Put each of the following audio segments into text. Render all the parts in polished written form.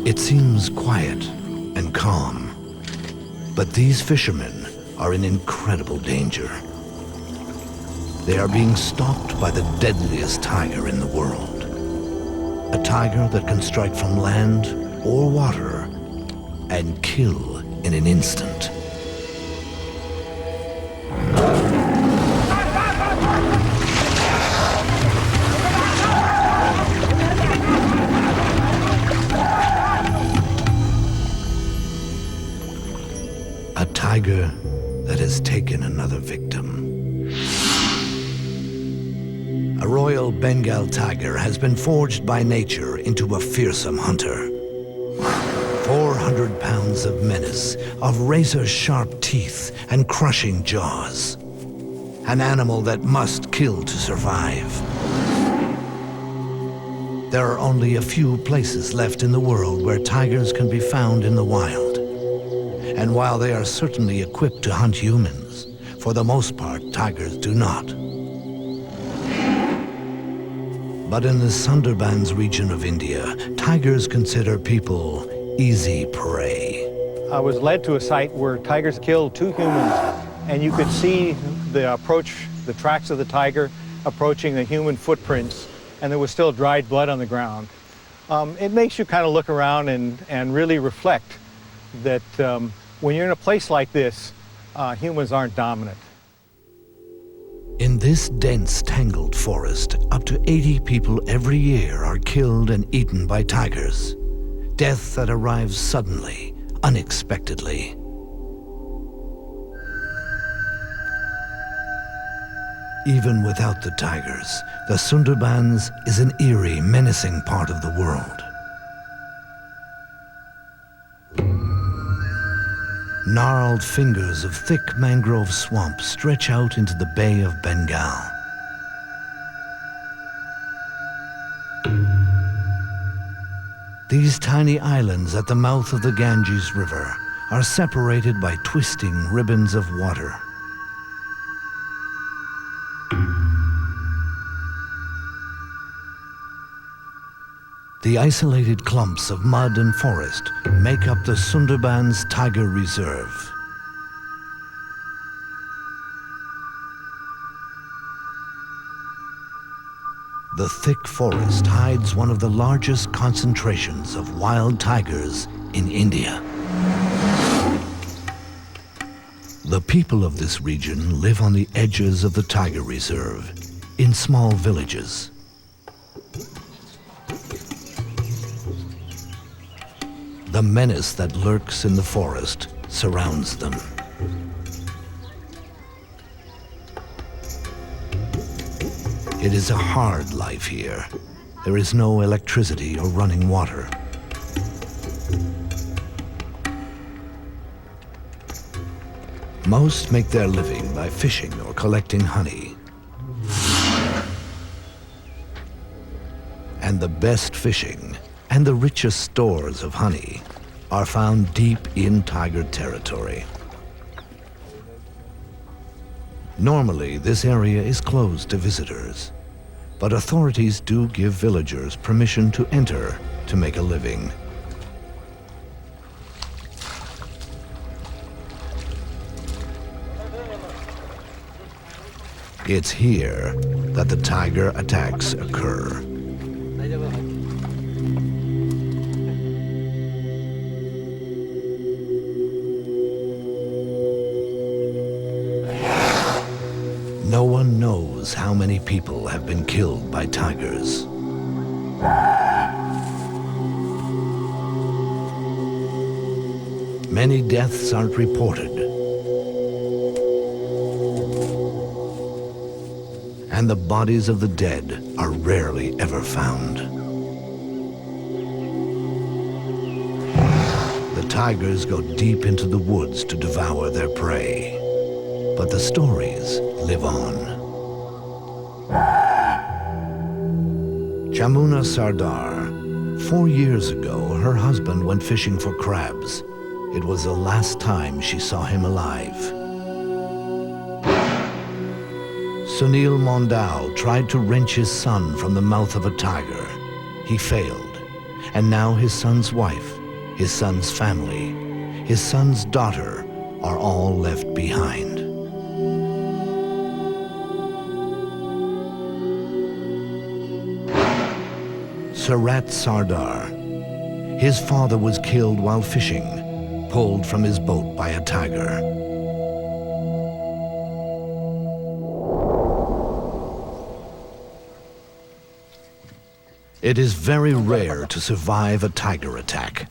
It seems quiet and calm, but these fishermen are in incredible danger. They are being stalked by the deadliest tiger in the world. A tiger that can strike from land or water and kill in an instant. A tiger that has taken another victim. A royal Bengal tiger has been forged by nature into a fearsome hunter. 400 pounds of menace, of razor-sharp teeth and crushing jaws. An animal that must kill to survive. There are only a few places left in the world where tigers can be found in the wild. And while they are certainly equipped to hunt humans, for the most part, tigers do not. But in the Sundarbans region of India, tigers consider people easy prey. I was led to a site where tigers killed 2 humans, and you could see the tracks of the tiger approaching the human footprints, and there was still dried blood on the ground. It makes you kind of look around and really reflect that when you're in a place like this, humans aren't dominant. In this dense, tangled forest, up to 80 people every year are killed and eaten by tigers. Death that arrives suddenly, unexpectedly. Even without the tigers, the Sundarbans is an eerie, menacing part of the world. Gnarled fingers of thick mangrove swamp stretch out into the Bay of Bengal. These tiny islands at the mouth of the Ganges River are separated by twisting ribbons of water. The isolated clumps of mud and forest make up the Sundarbans Tiger Reserve. The thick forest hides one of the largest concentrations of wild tigers in India. The people of this region live on the edges of the Tiger Reserve, in small villages. The menace that lurks in the forest surrounds them. It is a hard life here. There is no electricity or running water. Most make their living by fishing or collecting honey. And the best fishing and the richest stores of honey are found deep in tiger territory. Normally, this area is closed to visitors, but authorities do give villagers permission to enter to make a living. It's here that the tiger attacks occur. No one knows how many people have been killed by tigers. Many deaths aren't reported. And the bodies of the dead are rarely ever found. The tigers go deep into the woods to devour their prey. But the stories live on. Jamuna Sardar. 4 years ago, her husband went fishing for crabs. It was the last time she saw him alive. Sunil Mondal tried to wrench his son from the mouth of a tiger. He failed, And now his son's wife, his son's family, his son's daughter are all left behind. Surat Sardar. His father was killed while fishing, pulled from his boat by a tiger. It is very rare to survive a tiger attack.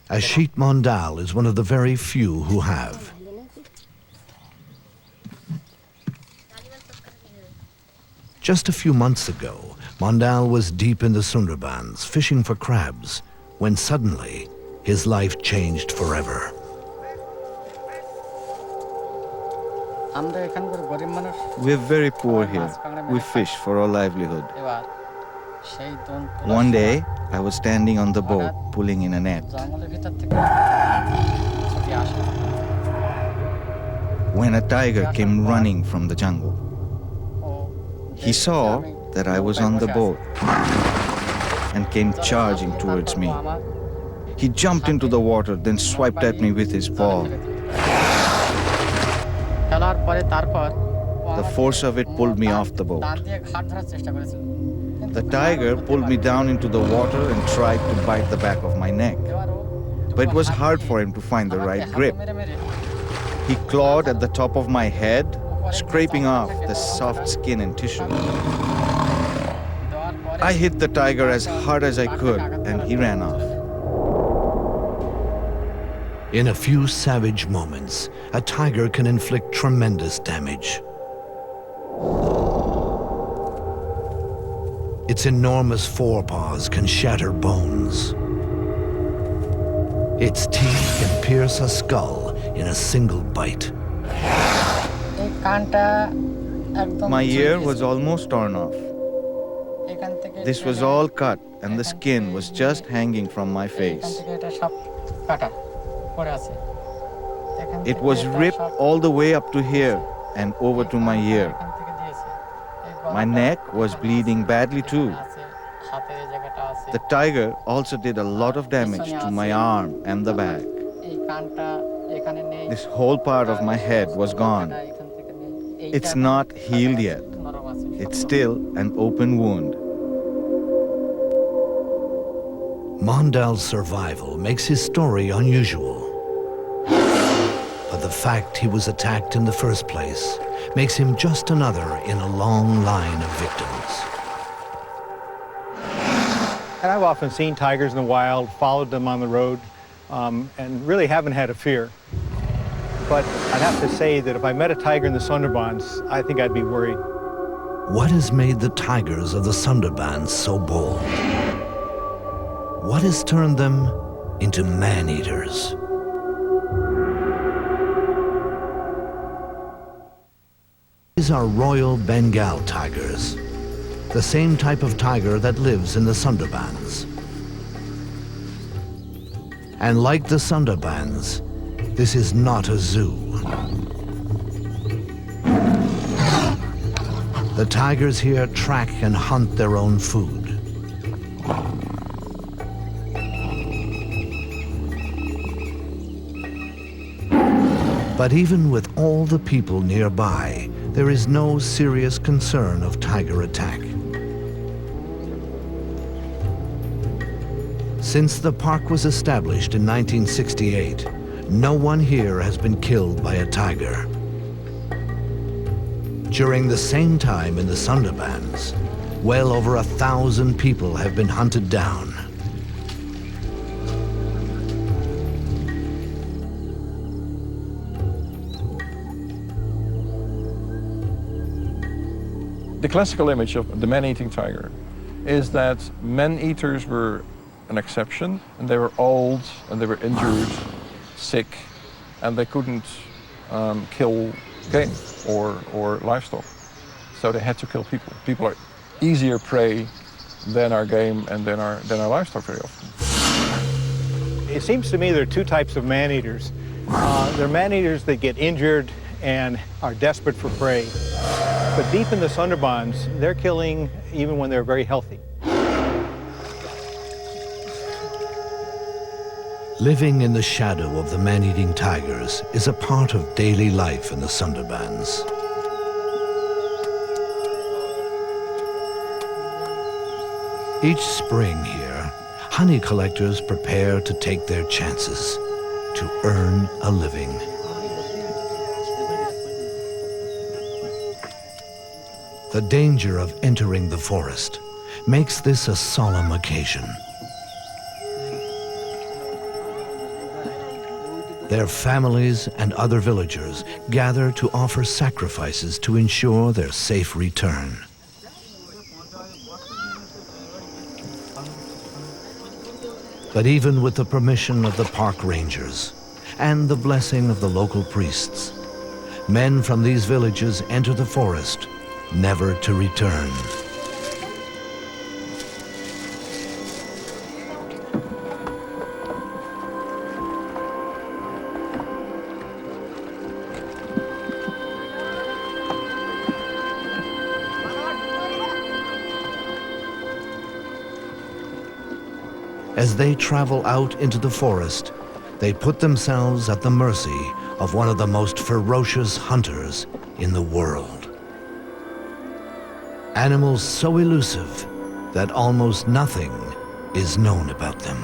Ashit Mondal is one of the very few who have. Just a few months ago, Mondal was deep in the Sundarbans fishing for crabs when suddenly his life changed forever. We're very poor here. We fish for our livelihood. One day, I was standing on the boat pulling in a net. When a tiger came running from the jungle. He saw that I was on the boat and came charging towards me. He jumped into the water, then swiped at me with his paw. The force of it pulled me off the boat. The tiger pulled me down into the water and tried to bite the back of my neck. But it was hard for him to find the right grip. He clawed at the top of my head, scraping off the soft skin and tissue. I hit the tiger as hard as I could, and he ran off. In a few savage moments, a tiger can inflict tremendous damage. Its enormous forepaws can shatter bones. Its teeth can pierce a skull in a single bite. My ear was almost torn off. This was all cut, and the skin was just hanging from my face. It was ripped all the way up to here and over to my ear. My neck was bleeding badly too. The tiger also did a lot of damage to my arm and the back. This whole part of my head was gone. It's not healed yet. It's still an open wound. Mondal's survival makes his story unusual. But the fact he was attacked in the first place makes him just another in a long line of victims. And I've often seen tigers in the wild, followed them on the road, and really haven't had a fear. But I'd have to say that if I met a tiger in the Sundarbans, I think I'd be worried. What has made the tigers of the Sundarbans so bold? What has turned them into man-eaters? These are Royal Bengal tigers, the same type of tiger that lives in the Sundarbans. And like the Sundarbans, this is not a zoo. The tigers here track and hunt their own food. But even with all the people nearby, there is no serious concern of tiger attack. Since the park was established in 1968, no one here has been killed by a tiger. During the same time in the Sundarbans, well over 1,000 people have been hunted down. The classical image of the man-eating tiger is that man-eaters were an exception, and they were old, and they were injured, sick, and they couldn't kill game or livestock. So they had to kill people. People are easier prey than our game and than our livestock very often. It seems to me there are two types of man-eaters. There are man-eaters that get injured and are desperate for prey. But deep in the Sundarbans, they're killing even when they're very healthy. Living in the shadow of the man-eating tigers is a part of daily life in the Sundarbans. Each spring here, honey collectors prepare to take their chances, to earn a living. The danger of entering the forest makes this a solemn occasion. Their families and other villagers gather to offer sacrifices to ensure their safe return. But even with the permission of the park rangers and the blessing of the local priests, men from these villages enter the forest, never to return. As they travel out into the forest, they put themselves at the mercy of one of the most ferocious hunters in the world. Animals so elusive that almost nothing is known about them.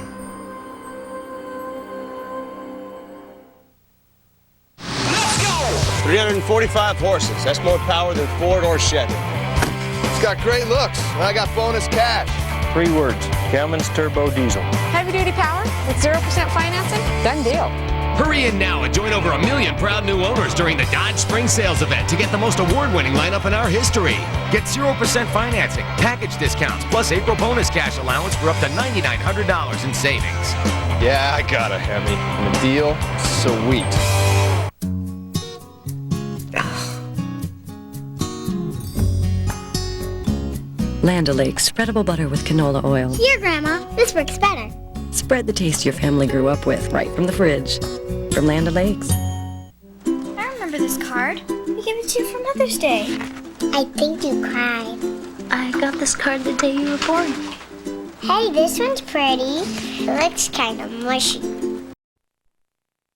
Let's go! 345 horses. That's more power than Ford or Chevy. It's got great looks, and I got bonus cash. 3 words, Cummins Turbo Diesel. Heavy-duty power with 0% financing? Done deal. Hurry in now and join over 1 million proud new owners during the Dodge Spring Sales event to get the most award-winning lineup in our history. Get 0% financing, package discounts, plus April bonus cash allowance for up to $9,900 in savings. Yeah, I got a Hemi. And the deal, sweet. Land O'Lakes spreadable butter with canola oil. Here, Grandma. This works better. Spread the taste your family grew up with right from the fridge. From Land O'Lakes. I remember this card. We gave it to you for Mother's Day. I think you cried. I got this card the day you were born. Hey, this one's pretty. It looks kind of mushy.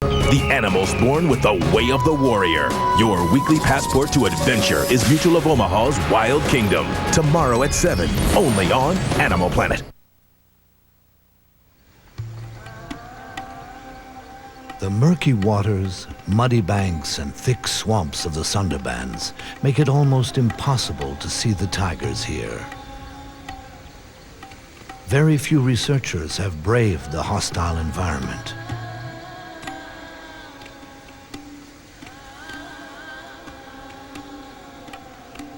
The animals born with the way of the warrior. Your weekly passport to adventure is Mutual of Omaha's Wild Kingdom. Tomorrow at 7, only on Animal Planet. The murky waters, muddy banks, and thick swamps of the Sundarbans make it almost impossible to see the tigers here. Very few researchers have braved the hostile environment.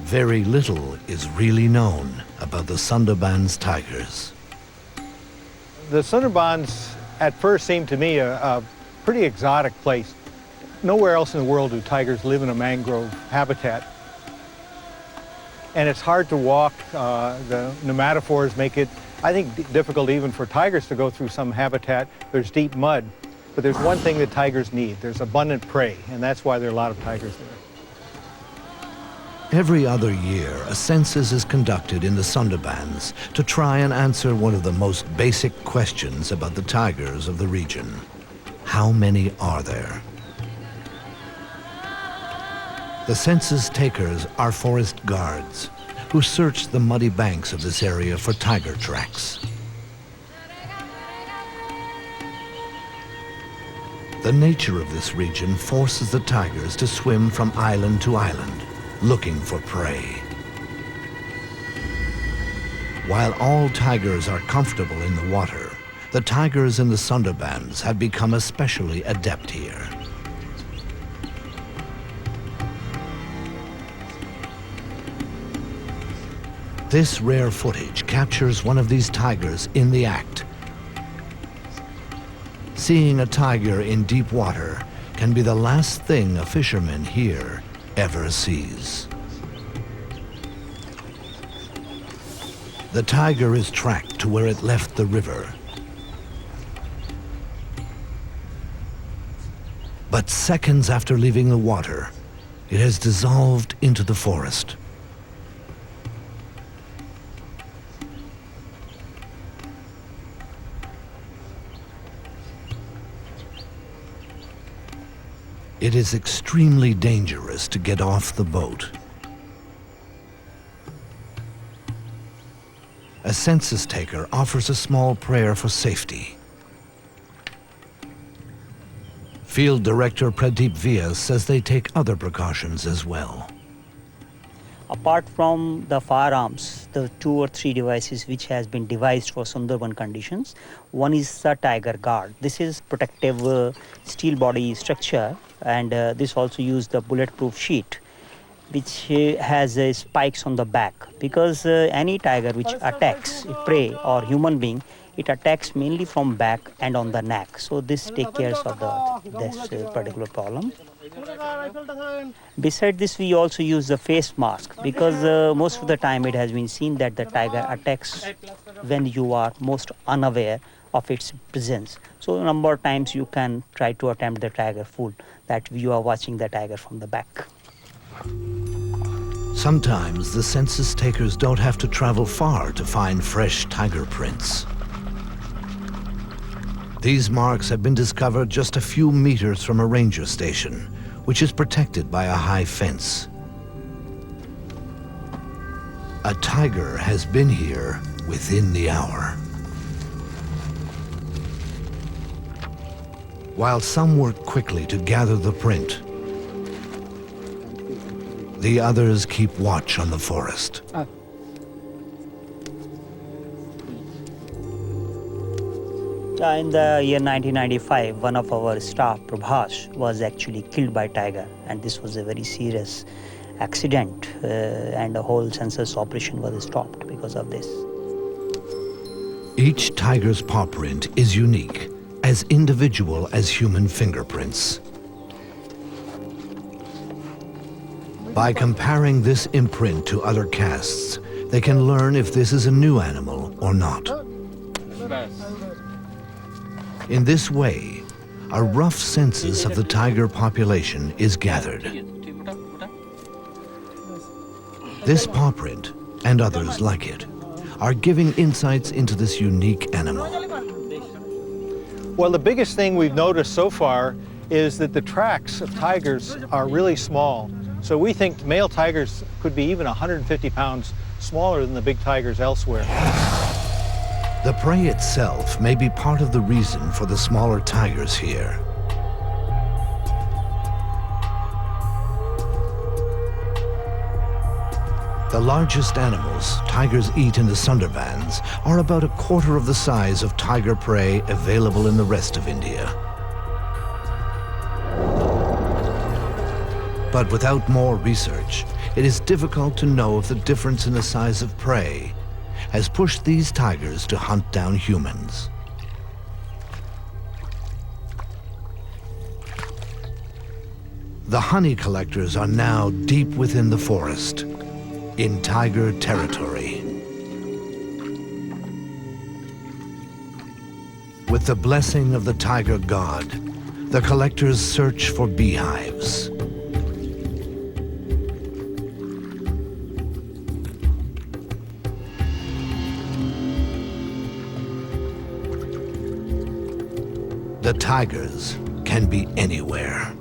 Very little is really known about the Sundarbans tigers. The Sundarbans at first seemed to me a pretty exotic place. Nowhere else in the world do tigers live in a mangrove habitat. And it's hard to walk. The pneumatophores make it, I think, difficult even for tigers to go through some habitat. There's deep mud. But there's one thing that tigers need. There's abundant prey, and that's why there are a lot of tigers there. Every other year, a census is conducted in the Sundarbans to try and answer one of the most basic questions about the tigers of the region. How many are there? The census takers are forest guards who search the muddy banks of this area for tiger tracks. The nature of this region forces the tigers to swim from island to island, looking for prey. While all tigers are comfortable in the water, the tigers in the Sundarbans have become especially adept here. This rare footage captures one of these tigers in the act. Seeing a tiger in deep water can be the last thing a fisherman here ever sees. The tiger is tracked to where it left the river. But seconds after leaving the water, it has dissolved into the forest, It is extremely dangerous to get off the boat. A census taker offers a small prayer for safety. Field Director Pradeep Vyas says they take other precautions as well. Apart from the firearms, the 2 or 3 devices which has been devised for Sundarban conditions, one is the tiger guard. This is protective steel body structure, and this also uses the bulletproof sheet, which has spikes on the back, because any tiger which attacks a prey or human being, it attacks mainly from back and on the neck. So this takes care of this particular problem. Beside this, we also use the face mask, because most of the time it has been seen that the tiger attacks when you are most unaware of its presence. So a number of times you can try to attempt the tiger fool, that you are watching the tiger from the back. Sometimes the census takers don't have to travel far to find fresh tiger prints. These marks have been discovered just a few meters from a ranger station, which is protected by a high fence. A tiger has been here within the hour. While some work quickly to gather the print, the others keep watch on the forest. In the year 1995, one of our staff, Prabhas, was actually killed by tiger, and this was a very serious accident, and the whole census operation was stopped because of this. Each tiger's paw print is unique, as individual as human fingerprints. By comparing this imprint to other casts, they can learn if this is a new animal or not. In this way, a rough census of the tiger population is gathered. This paw print, and others like it, are giving insights into this unique animal. Well, the biggest thing we've noticed so far is that the tracks of tigers are really small. So we think male tigers could be even 150 pounds smaller than the big tigers elsewhere. The prey itself may be part of the reason for the smaller tigers here. The largest animals tigers eat in the Sundarbans are about a quarter of the size of tiger prey available in the rest of India. But without more research, it is difficult to know if the difference in the size of prey has pushed these tigers to hunt down humans. The honey collectors are now deep within the forest, in tiger territory. With the blessing of the tiger god, the collectors search for beehives. The tigers can be anywhere.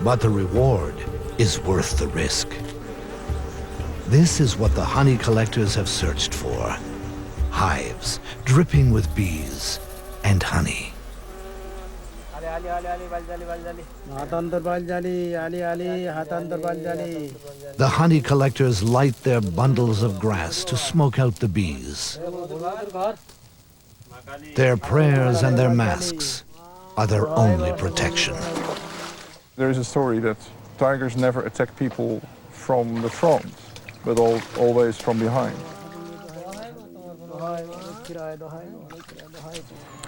But the reward is worth the risk. This is what the honey collectors have searched for. Hives dripping with bees and honey. The honey collectors light their bundles of grass to smoke out the bees. Their prayers and their masks are their only protection. There is a story that tigers never attack people from the front, but always from behind.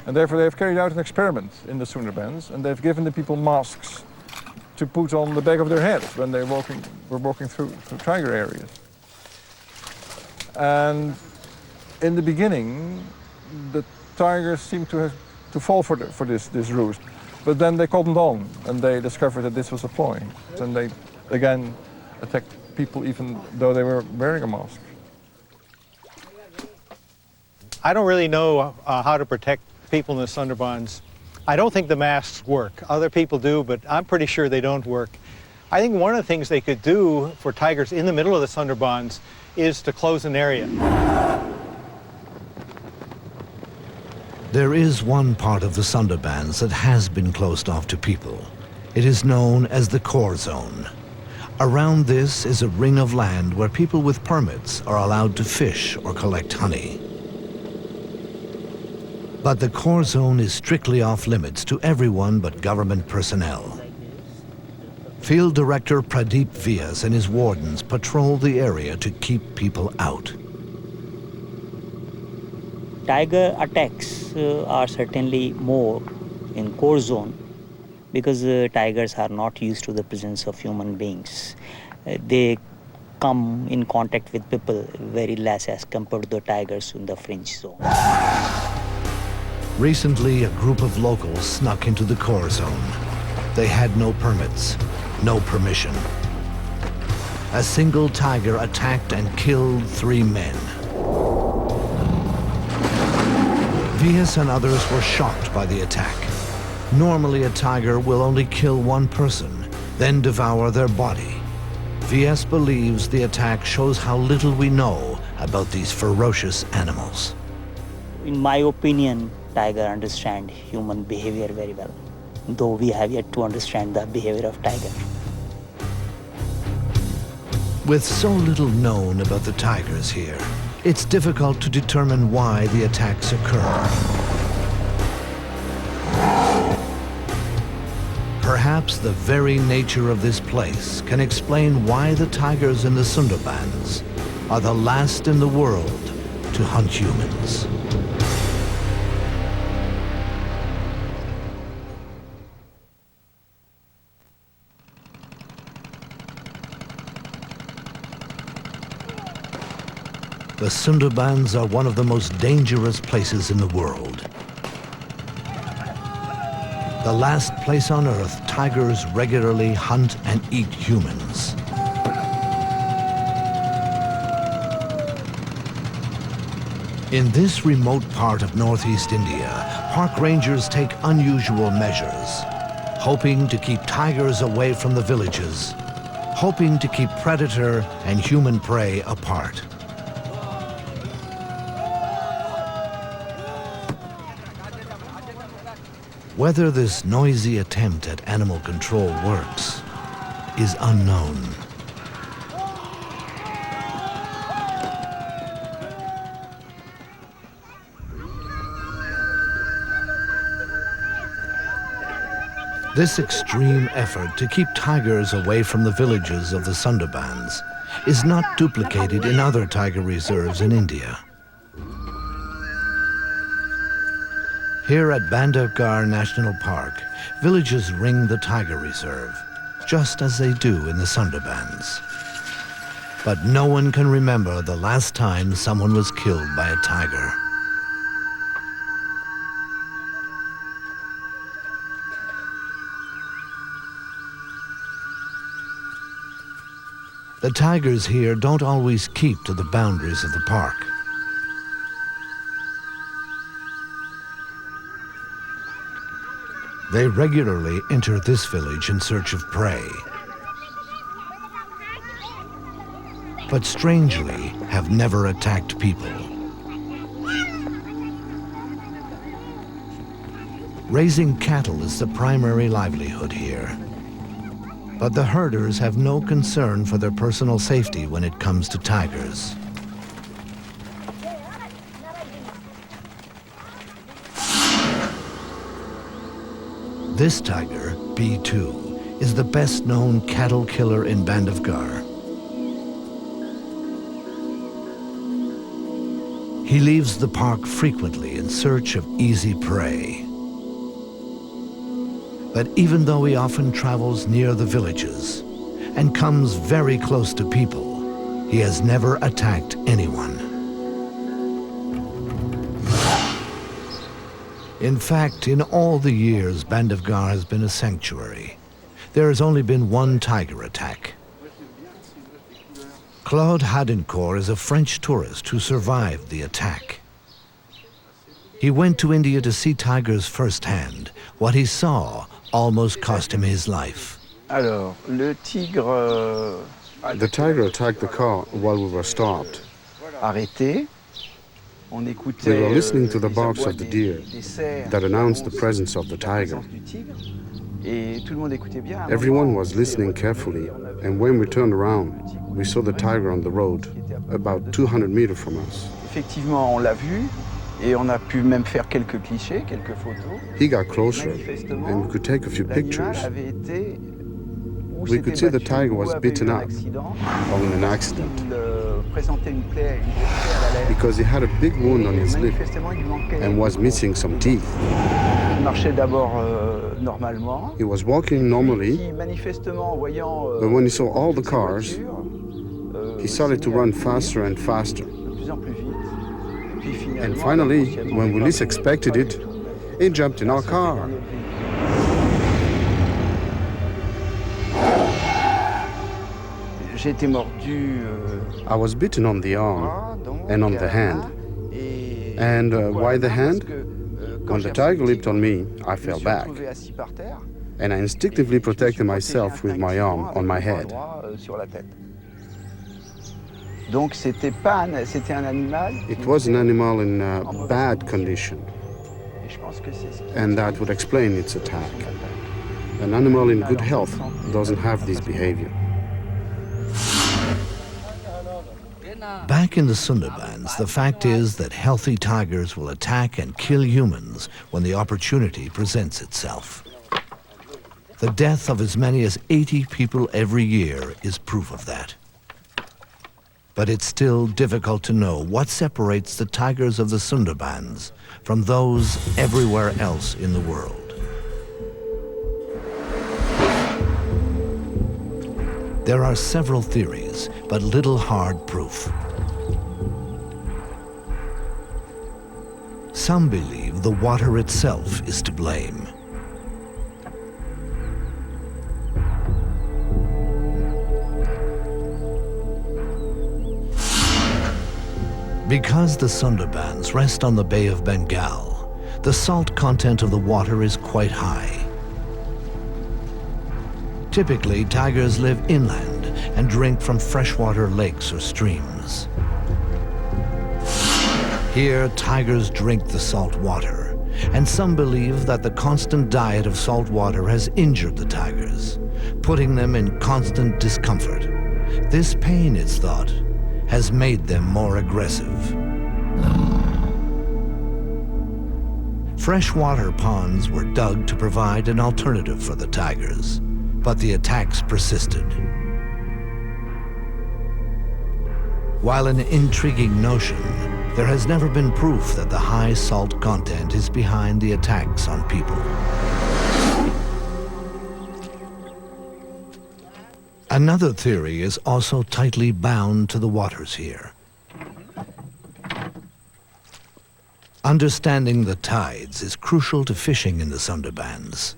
And therefore they have carried out an experiment in the Sundarbans, and they've given the people masks to put on the back of their heads when they were walking through tiger areas. And in the beginning, the tigers seemed to fall for this ruse. But then they cottoned on and they discovered that this was a ploy. And they again attacked people even though they were wearing a mask. I don't really know how to protect people in the Sundarbans. I don't think the masks work. Other people do, but I'm pretty sure they don't work. I think one of the things they could do for tigers in the middle of the Sundarbans is to close an area. There is one part of the Sundarbans that has been closed off to people. It is known as the core zone. Around this is a ring of land where people with permits are allowed to fish or collect honey. But the core zone is strictly off limits to everyone but government personnel. Field Director Pradeep Vyas and his wardens patrol the area to keep people out. Tiger attacks are certainly more in core zone because tigers are not used to the presence of human beings. They come in contact with people very less as compared to the tigers in the fringe zone. Recently, a group of locals snuck into the core zone. They had no permits, no permission. A single tiger attacked and killed 3 men. Vyas and others were shocked by the attack. Normally, a tiger will only kill one person, then devour their body. Vyas believes the attack shows how little we know about these ferocious animals. In my opinion, tiger understand human behavior very well, though we have yet to understand the behavior of tiger. With so little known about the tigers here, it's difficult to determine why the attacks occur. Perhaps the very nature of this place can explain why the tigers in the Sundarbans are the last in the world to hunt humans. The Sundarbans are one of the most dangerous places in the world. The last place on Earth tigers regularly hunt and eat humans. In this remote part of northeast India, park rangers take unusual measures, hoping to keep tigers away from the villages, hoping to keep predator and human prey apart. Whether this noisy attempt at animal control works is unknown. This extreme effort to keep tigers away from the villages of the Sundarbans is not duplicated in other tiger reserves in India. Here at Bandhavgarh National Park, villages ring the tiger reserve, just as they do in the Sundarbans. But no one can remember the last time someone was killed by a tiger. The tigers here don't always keep to the boundaries of the park. They regularly enter this village in search of prey, but strangely have never attacked people. Raising cattle is the primary livelihood here, but the herders have no concern for their personal safety when it comes to tigers. This tiger, B2, is the best-known cattle killer in Bandhavgarh. He leaves the park frequently in search of easy prey. But even though he often travels near the villages and comes very close to people, he has never attacked anyone. In fact, in all the years Bandhavgarh has been a sanctuary, there has only been one tiger attack. Claude Hadencourt is a French tourist who survived the attack. He went to India to see tigers firsthand. What he saw almost cost him his life. The tiger attacked the car while we were stopped. We were listening to the barks of the deer that announced the presence of the tiger. Everyone was listening carefully, and when we turned around, we saw the tiger on the road, about 200 meters from us. He got closer, and we could take a few pictures. We could see the tiger was beaten up, or in an accident, because he had a big wound on his lip and was missing some teeth. He was walking normally, but when he saw all the cars, he started to run faster and faster. And finally, when we least expected it, he jumped in our car. I was bitten on the arm and on the hand. And why the hand? When the tiger leaped on me, I fell back. And I instinctively protected myself with my arm on my head. It was an animal in bad condition. And that would explain its attack. An animal in good health doesn't have this behavior. Back in the Sundarbans, the fact is that healthy tigers will attack and kill humans when the opportunity presents itself. The death of as many as 80 people every year is proof of that. But it's still difficult to know what separates the tigers of the Sundarbans from those everywhere else in the world. There are several theories, but little hard proof. Some believe the water itself is to blame. Because the Sundarbans rest on the Bay of Bengal, the salt content of the water is quite high. Typically, tigers live inland and drink from freshwater lakes or streams. Here, tigers drink the salt water, and some believe that the constant diet of salt water has injured the tigers, putting them in constant discomfort. This pain, it's thought, has made them more aggressive. Freshwater ponds were dug to provide an alternative for the tigers, but the attacks persisted. While an intriguing notion, there has never been proof that the high salt content is behind the attacks on people. Another theory is also tightly bound to the waters here. Understanding the tides is crucial to fishing in the Sundarbans.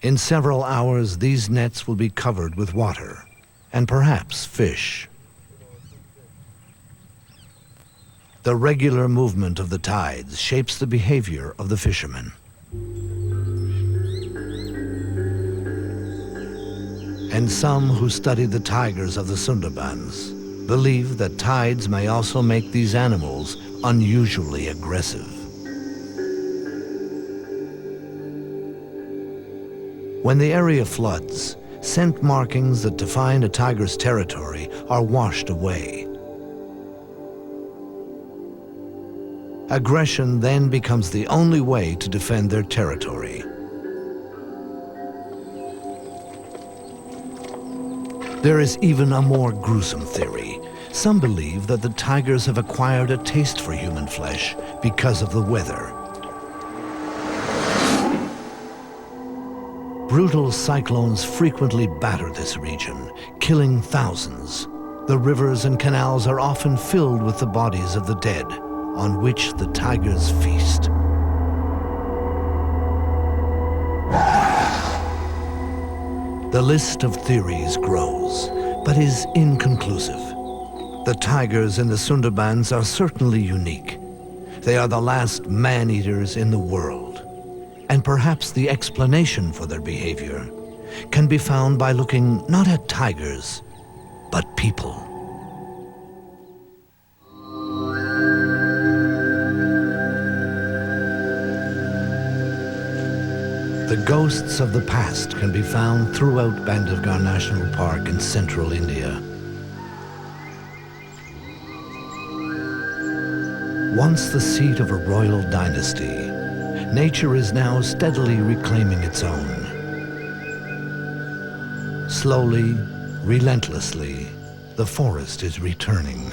In several hours, these nets will be covered with water, and perhaps fish. The regular movement of the tides shapes the behavior of the fishermen. And some who study the tigers of the Sundarbans believe that tides may also make these animals unusually aggressive. When the area floods, scent markings that define a tiger's territory are washed away. Aggression then becomes the only way to defend their territory. There is even a more gruesome theory. Some believe that the tigers have acquired a taste for human flesh because of the weather. Brutal cyclones frequently batter this region, killing thousands. The rivers and canals are often filled with the bodies of the dead, on which the tigers feast. The list of theories grows, but is inconclusive. The tigers in the Sundarbans are certainly unique. They are the last man-eaters in the world. And perhaps the explanation for their behavior can be found by looking not at tigers, but people. The ghosts of the past can be found throughout Bandhavgarh National Park in central India. Once the seat of a royal dynasty, nature is now steadily reclaiming its own. Slowly, relentlessly, the forest is returning.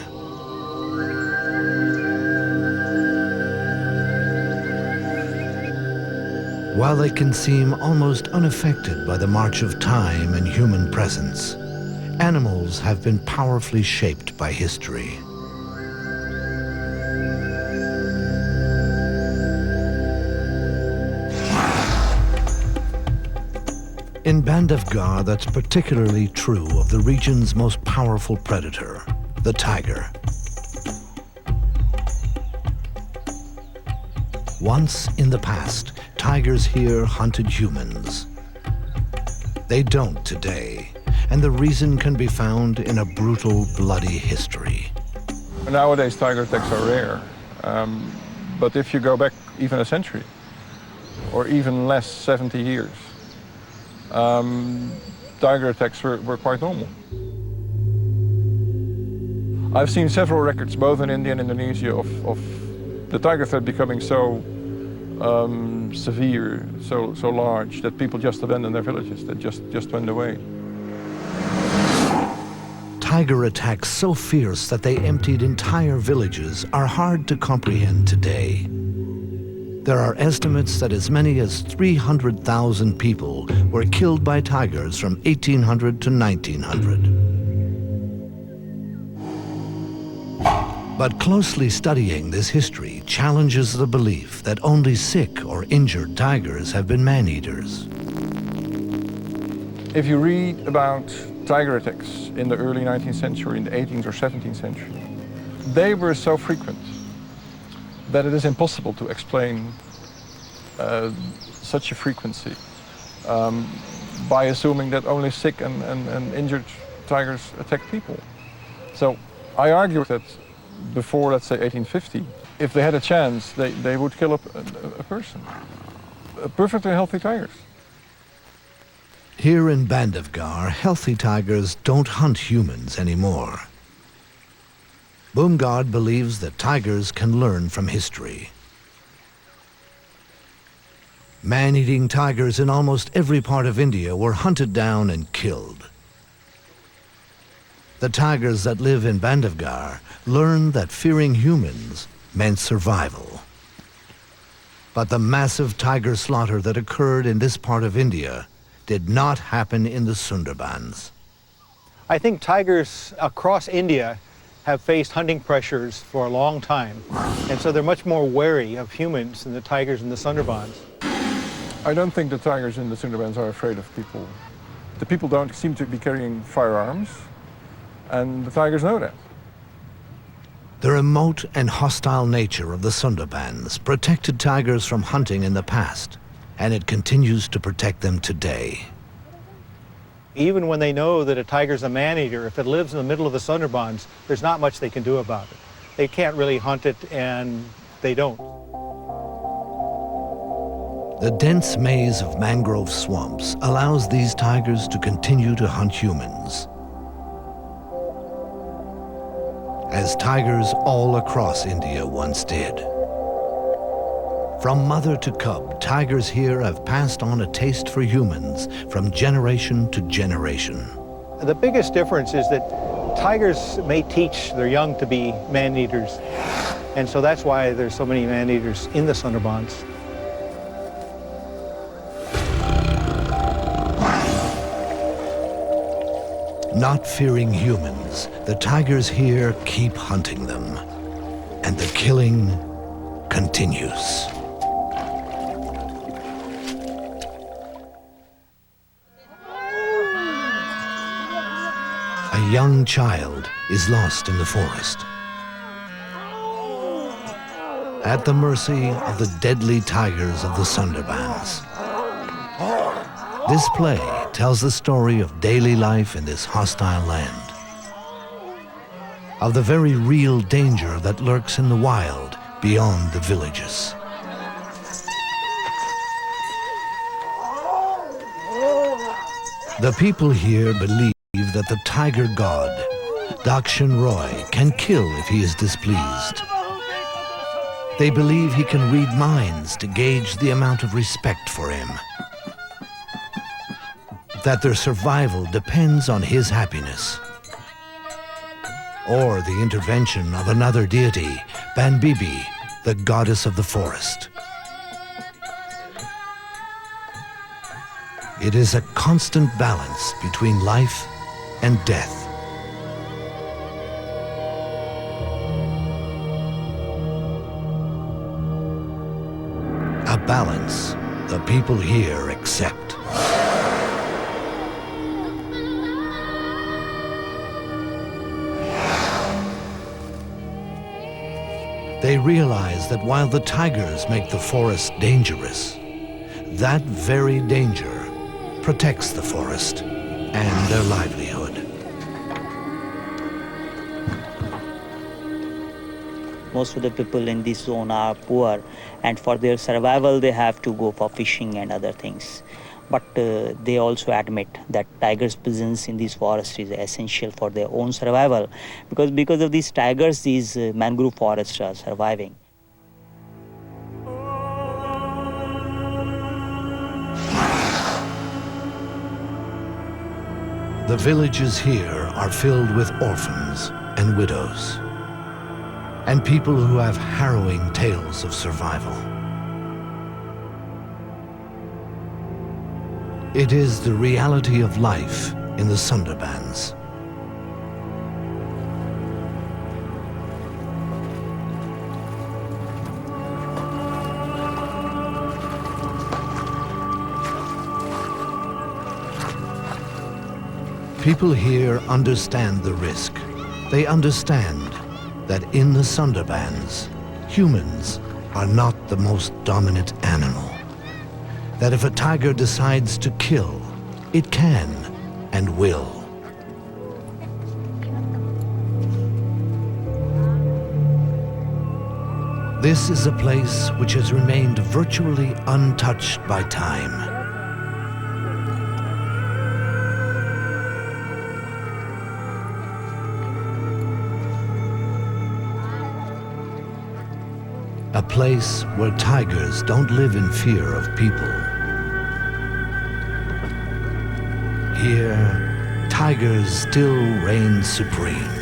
While they can seem almost unaffected by the march of time and human presence, animals have been powerfully shaped by history. In Bandhavgarh, that's particularly true of the region's most powerful predator, the tiger. Once in the past, tigers here hunted humans. They don't today, and the reason can be found in a brutal, bloody history. Nowadays, tiger attacks are rare. But if you go back even a century, or even less, 70 years, tiger attacks were quite normal. I've seen several records, both in India and Indonesia, of the tiger threat becoming so severe, so large, that people just abandoned their villages, that just went away. Tiger attacks so fierce that they emptied entire villages are hard to comprehend today. There are estimates that as many as 300,000 people were killed by tigers from 1800 to 1900. But closely studying this history challenges the belief that only sick or injured tigers have been man-eaters. If you read about tiger attacks in the early 19th century, in the 18th or 17th century, they were so frequent that it is impossible to explain such a frequency by assuming that only sick and injured tigers attack people. So I argue that before, let's say, 1850, if they had a chance, they would kill a person. Perfectly healthy tigers. Here in Bandhavgarh, healthy tigers don't hunt humans anymore. Bumgard believes that tigers can learn from history. Man-eating tigers in almost every part of India were hunted down and killed. The tigers that live in Bandhavgarh learned that fearing humans meant survival. But the massive tiger slaughter that occurred in this part of India did not happen in the Sundarbans. I think tigers across India have faced hunting pressures for a long time, and so they're much more wary of humans than the tigers in the Sundarbans. I don't think the tigers in the Sundarbans are afraid of people. The people don't seem to be carrying firearms, and the tigers know that. The remote and hostile nature of the Sundarbans protected tigers from hunting in the past, and it continues to protect them today. Even when they know that a tiger's a man-eater, if it lives in the middle of the Sundarbans, there's not much they can do about it. They can't really hunt it, and they don't. The dense maze of mangrove swamps allows these tigers to continue to hunt humans. As tigers all across India once did. From mother to cub, tigers here have passed on a taste for humans from generation to generation. The biggest difference is that tigers may teach their young to be man-eaters, and so that's why there's so many man-eaters in the Sundarbans. Not fearing humans, the tigers here keep hunting them. And the killing continues. A young child is lost in the forest, at the mercy of the deadly tigers of the Sundarbans. This play tells the story of daily life in this hostile land, of the very real danger that lurks in the wild beyond the villages. The people here believe that the tiger god, Dakshin Roy, can kill if he is displeased. They believe he can read minds to gauge the amount of respect for him. That their survival depends on his happiness. Or the intervention of another deity, Banbibi, the goddess of the forest. It is a constant balance between life and death. A balance the people here accept. They realize that while the tigers make the forest dangerous, that very danger protects the forest and their livelihood. Most of the people in this zone are poor, and for their survival they have to go for fishing and other things. But they also admit that tigers' presence in these forests is essential for their own survival, because of these tigers, these mangrove forests are surviving. The villages here are filled with orphans and widows, and people who have harrowing tales of survival. It is the reality of life in the Sundarbans. People here understand the risk. They understand that in the Sundarbans, humans are not the most dominant animal. That if a tiger decides to kill, it can and will. This is a place which has remained virtually untouched by time. A place where tigers don't live in fear of people. Here, tigers still reign supreme.